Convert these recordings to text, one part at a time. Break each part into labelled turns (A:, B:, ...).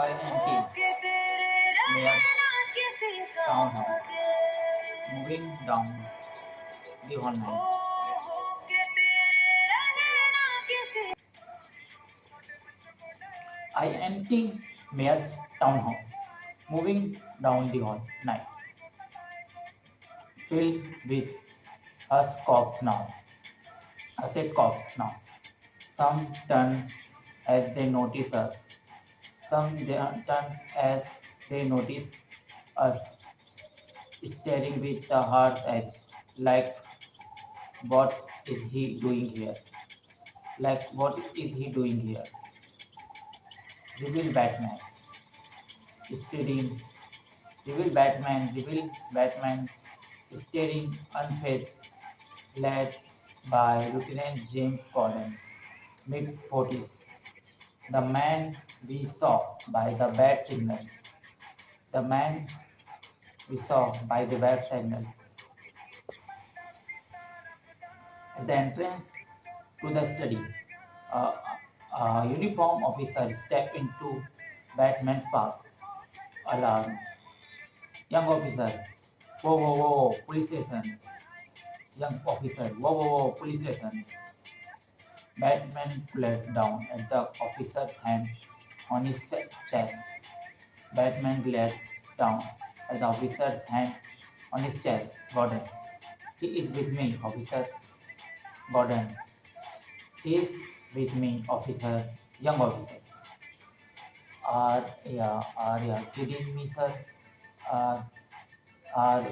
A: INT near town hall, moving down the hallway. INT Mayor's Town Hall, moving down the hall. Night, filled with us cops now. I said cops now. Some turn as they notice us. Some they turn as they notice us, staring with the heart's edge, like what is he doing here? Like what is he doing here? Reveal Batman, staring. Reveal Batman, staring unfazed, led by Lieutenant James Gordon, mid 40s. The man we saw by the bat signal. The man we saw by the bat signal. At the entrance to the study, a, a uniformed officer stepped into Batman's path, alarmed. Young officer, whoa, whoa, whoa, whoa, police station. Young officer, whoa, whoa, whoa, police station. Batman glared down at the officer's hand on his chest. Batman glares down at the officer's hand on his chest. Gordon, he is with me, officer. Gordon, he is with me, officer. Young officer. Are you kidding me, sir? Are, are,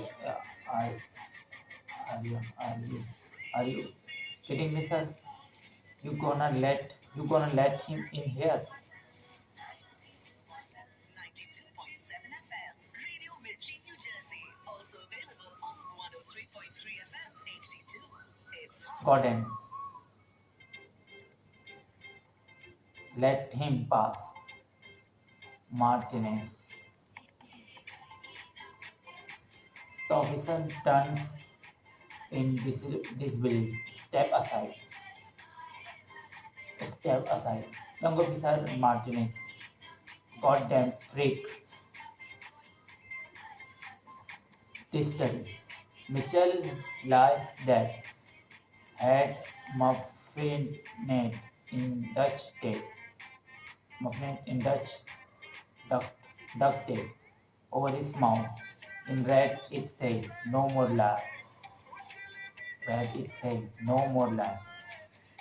A: are, are you kidding me, sir? You gonna let him in here? Gordon, let him pass. Martinez. The officer turns in disbelief. Step aside. Step aside. Young officer Martinez. Goddamn freak. This study. Mitchell lies dead. Had muffined in Dutch tape. Muffined in Dutch duct, duct tape over his mouth. In red it said, no more lie. Red it said, no more lie.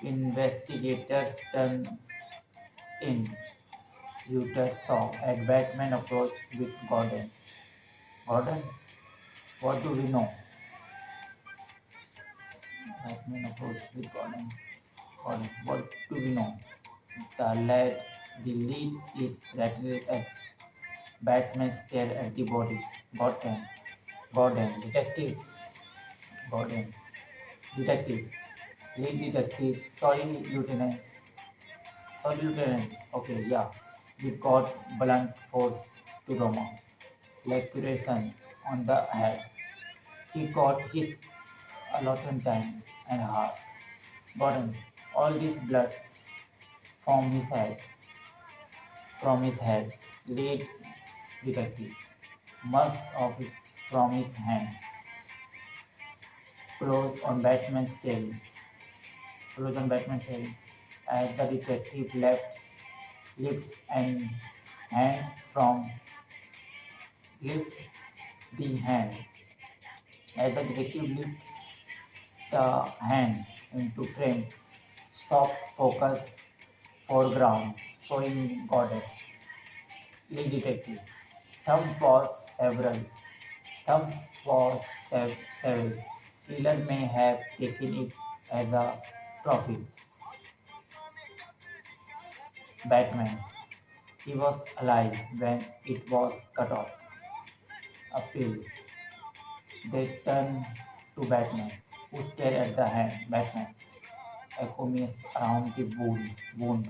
A: Investigators turned in. Luther saw at Batman approach with Gordon. Gordon, what do we know? Batman approached with Gordon. Gordon, what do we know? The lead is Rattled X. Batman stared at the body. Gordon, detective. Gordon, detective. Lead detective. Sorry, Lieutenant. Okay, yeah. We got blunt force to Roma. Laceration on the head. He got his allotted time and heart. Gordon, all this blood from his head, lead detective. Musk of it from his hand. Close on Batman's tail. Close on Batman's tail. As the detective lifts and hand from lifts the hand. As the detective lifts the hand into frame, soft focus foreground, showing Gordon. Lead detective. Thumb was several. Thumbs was several. Killer may have taken it as a trophy. Batman. He was alive when it was cut off. Appeal. They turn to Batman, who stared at the hand. Batman. Accompanies around the wound.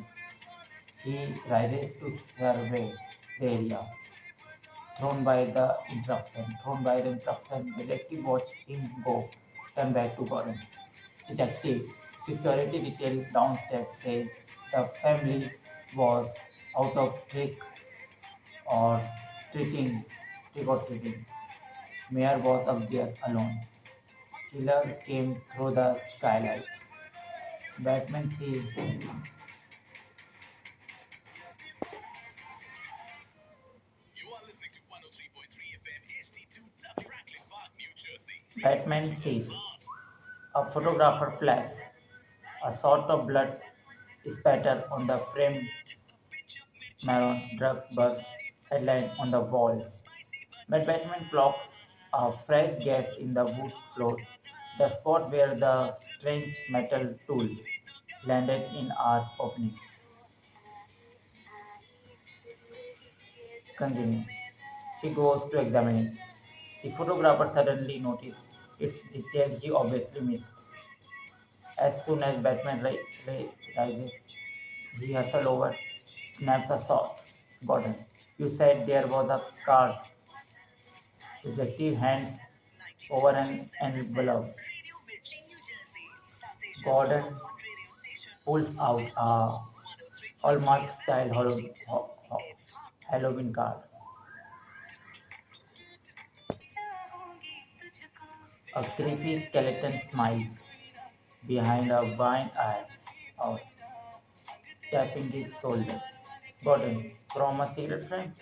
A: He rises to survey the area. Thrown by the interruption, detective watched him go. Turn back to Gordon. Detective, security detail downstairs said the family was out of trick or treating trick or treating. Mayor was up there alone. Killer came through the skylight. Batman sees Batman sees a photographer flash, a sort of blood spatter on the frame maroon drug bust headline on the wall. But Batman clocks a fresh gas in the wood floor, the spot where the strange metal tool landed in our opening. Continue. He goes to examine it. The photographer suddenly notices its detail he obviously missed. As soon as Batman rises, he hustles over, snaps a sword. Gordon, you said there was a card. Detective hands over an envelope. Gordon pulls out a Hallmark style Halloween card. A creepy skeleton smiles behind a blind eye, out, tapping his shoulder. Gordon, from a secret friend?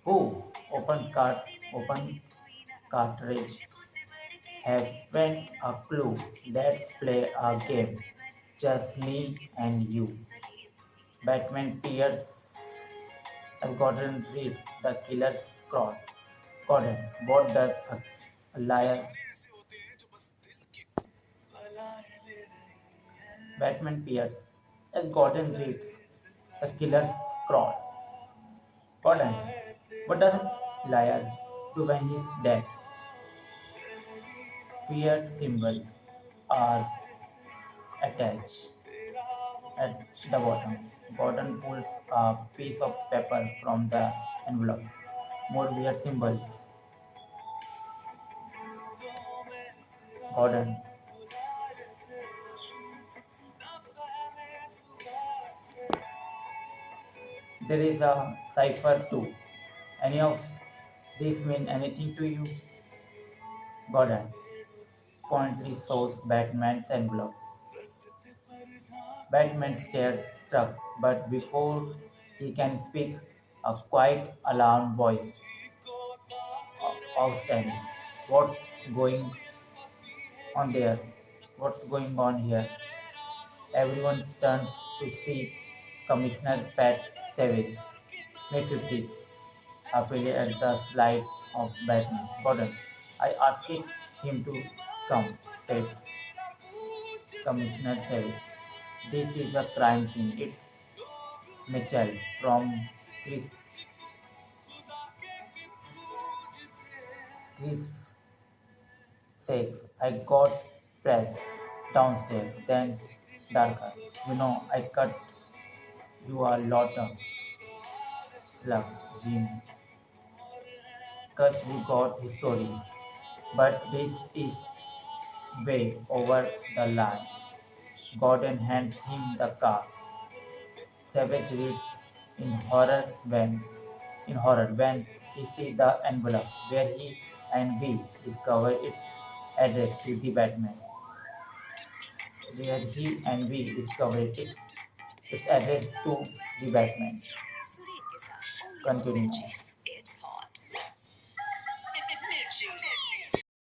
A: Who? Open cartridge. Haven't a clue. Let's play a game. Just me and you. Batman peers as Gordon reads the killer's scroll. Gordon, what does a liar? Batman peers as Gordon reads the killer's scroll. Gordon, what does a liar do when he's dead? Weird symbol are attached at the bottom. Gordon pulls a piece of paper from the envelope. More weird symbols. Gordon, there is a cipher too. Any of these mean anything to you? Gordon pointedly shows Batman's envelope. Batman stares struck, but before he can speak, a quiet, alarmed voice outstanding. What's going on there? What's going on here? Everyone turns to see Commissioner Pat Savage, mid-50s, appeared at the slide of Batman. Gordon, I asked him to come, Pat. Commissioner Savage. This is a crime scene. It's Mitchell from Chris, Chris says. I got press downstairs, then darker. You know, I cut you a lot of slug, Jim. Cause we got his story. But this is way over the line. Gordon hands him the car. Savage reads in horror when he sees the envelope where he and we discover its address to the Batman. Where he and we discover its address to the Batman. Continue.